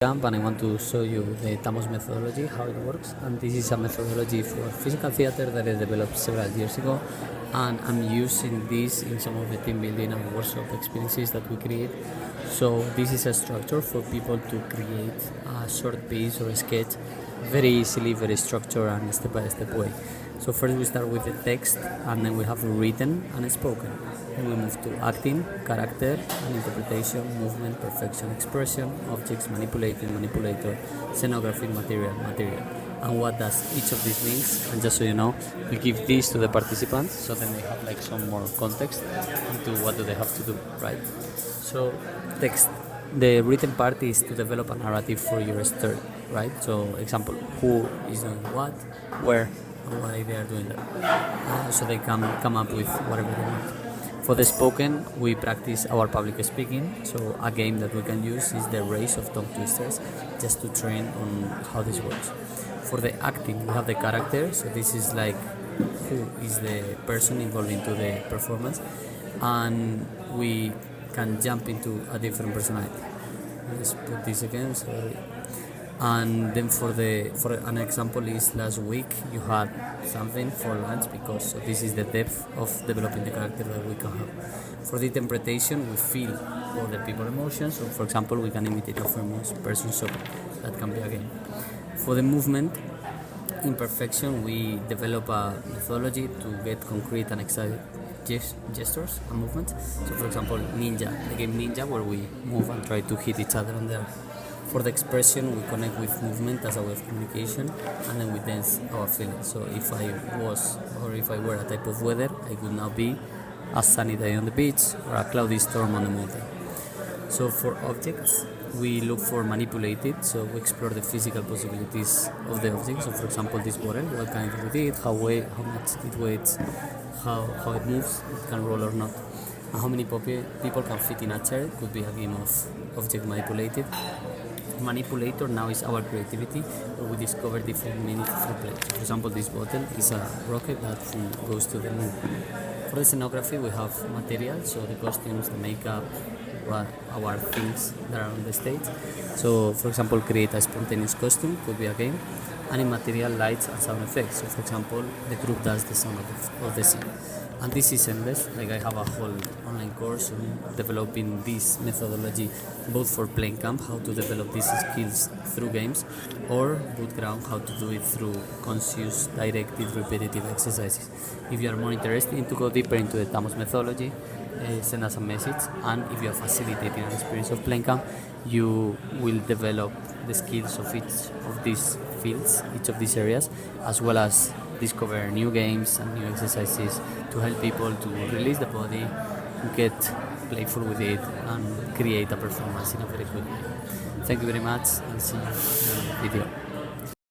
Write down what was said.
camp and I want to show you the TAMOS methodology, how it works. And this is a methodology for physical theater that I developed several years ago, and I'm using this in some of the team building and workshop experiences that we create. So this is a structure for people to create a short piece or a sketch very easily, very structured and step-by-step way. So first we start with the text, and then we have written and spoken. Then we move to acting, character and interpretation, movement, perfection, expression, objects, manipulating, manipulator, scenography, material. And what does each of these means? And just so you know, we give this to the participants, so then they have like some more context into what do they have to do, right? So text. The written part is to develop a narrative for your story, right? So example, who is doing what, where, and why they are doing that. So they can come up with whatever they want. For the spoken, we practice our public speaking. So a game that we can use is the race of tongue twisters, just to train on how this works. For the acting, we have the character. So this is like who is the person involved into the performance, and we can jump into a different personality. Let's put this again, sorry. And then for an example is last week you had something for lunch, because so this is the depth of developing the character that we can have. For the interpretation, we feel all the people emotions. So for example, we can imitate a famous person, so that can be a game. For the movement, imperfection, we develop a methodology to get concrete and excited gestures and movements. So for example, Ninja, the game Ninja, where we move and try to hit each other on there. For the expression, we connect with movement as a way of communication, and then we dance our feelings. So if I were a type of weather, I would now be a sunny day on the beach or a cloudy storm on the mountain. So for objects, we look for manipulated, so we explore the physical possibilities of the object. So for example, this bottle, what can I do with it, how much it weighs, how it moves, it can roll or not, and how many people can fit in a chair. It could be a game of object manipulated. Manipulator now is our creativity, where we discover different meanings through play. For example, this bottle is a rocket that goes to the moon. For the scenography, we have material, so the costumes, the makeup, our things that are on the stage. So for example, create a spontaneous costume, could be a game. And in material, lights and sound effects. So for example, the group does the sound of the scene. And this is endless. Like I have a whole online course on developing this methodology, both for playing camp, how to develop these skills through games, or bootcamp, how to do it through conscious, directed, repetitive exercises. If you are more interested in to go deeper into the TAMOS methodology, send us a message. And if you are facilitating an experience of playing camp, you will develop the skills of each of these fields, each of these areas, as well as discover new games and new exercises to help people to release the body, get playful with it, and create a performance in a very good way. Thank you very much, and see you in the video.